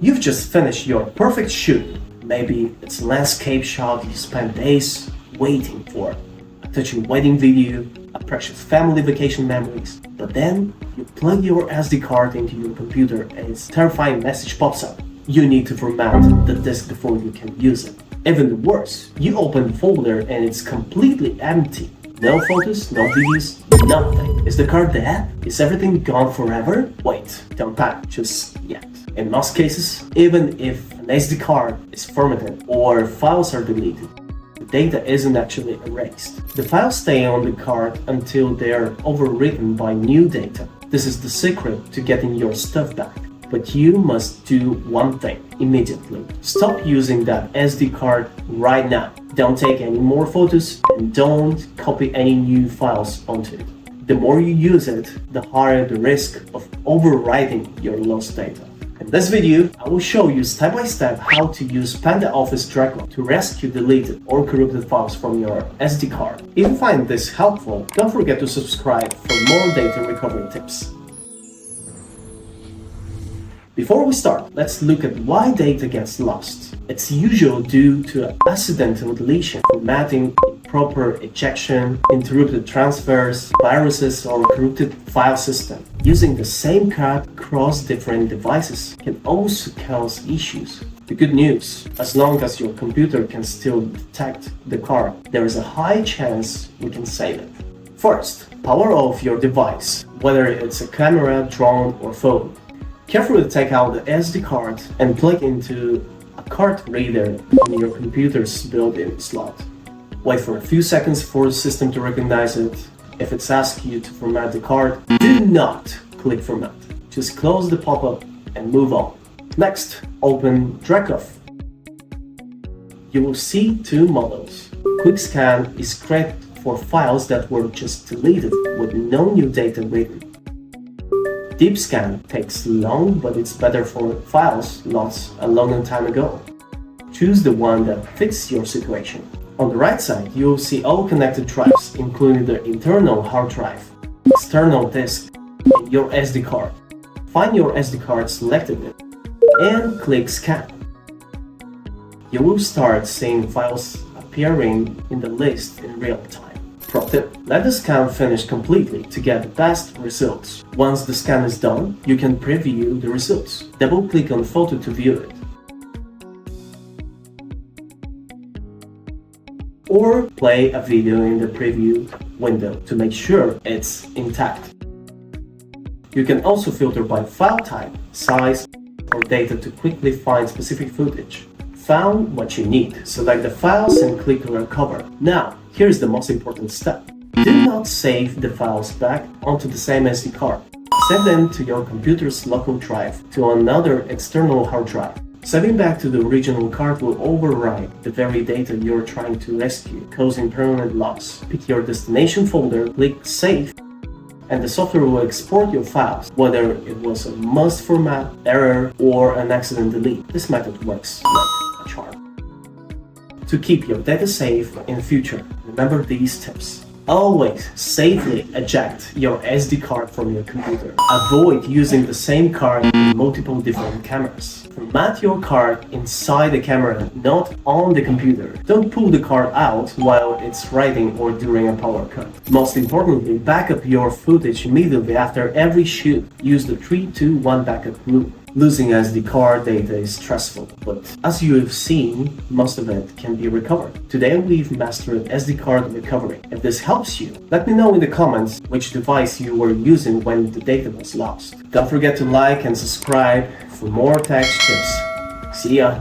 You've just finished your perfect shoot. Maybe it's a landscape shot you spent days waiting for, a touching wedding video, a precious family vacation memories. But then you plug your SD card into your computer and its terrifying message pops up. You need to format the disk before you can use it. Even worse, you open the folder and it's completely empty. No photos, no videos, nothing. Is the card dead? Is everything gone forever? Wait, don't panic just yet. In most cases, even if an SD card is formatted or files are deleted, the data isn't actually erased. The files stay on the card until they are overwritten by new data. This is the secret to getting your stuff back. But you must do one thing immediately. Stop using that SD card right now. Don't take any more photos and don't copy any new files onto it. The more you use it, the higher the risk of overwriting your lost data. In this video, I will show you step-by-step how to use PandaOffice Drecov to rescue deleted or corrupted files from your SD card. If you find this helpful, don't forget to subscribe for more data recovery tips. Before we start, let's look at why data gets lost. It's usually due to accidental deletion, formatting, improper ejection, interrupted transfers, viruses, or corrupted file system. Using the same card across different devices can also cause issues. The good news, as long as your computer can still detect the card, there is a high chance we can save it. First, power off your device, whether it's a camera, drone, or phone. Carefully take out the SD card and plug into a card reader on your computer's built-in slot. Wait for a few seconds for the system to recognize it. If it asks you to format the card, do not click Format. Just close the pop-up and move on. Next, open Drecov. You will see two models. Quick Scan is great for files that were just deleted with no new data written. Deep Scan takes long, but it's better for files lost a long time ago. Choose the one that fits your situation. On the right side, you'll see all connected drives, including the internal hard drive, external disk, and your SD card. Find your SD card selected and click Scan. You will start seeing files appearing in the list in real time. Pro tip: let the scan finish completely to get the best results. Once the scan is done, you can preview the results. Double-click on the photo to view it. Or play a video in the preview window to make sure it's intact. You can also filter by file type, size, or data to quickly find specific footage. Found what you need, select the files and click Recover. Now, here's the most important step. Do not save the files back onto the same SD card. Send them to your computer's local drive to another external hard drive. Saving back to the original card will overwrite the very data you're trying to rescue, causing permanent loss. Pick your destination folder, click Save, and the software will export your files, whether it was a must format, error, or an accident delete. This method works like a charm. To keep your data safe in future, remember these tips. Always safely eject your SD card from your computer. Avoid using the same card in multiple different cameras. Format your card inside the camera, not on the computer. Don't pull the card out while it's writing or during a power cut. Most importantly, back up your footage immediately after every shoot. Use the 3-2-1 backup rule. Losing SD card data is stressful, but as you have seen, most of it can be recovered. Today we've mastered SD card recovery. If this helps you, let me know in the comments which device you were using when the data was lost. Don't forget to like and subscribe for more tech tips. See ya!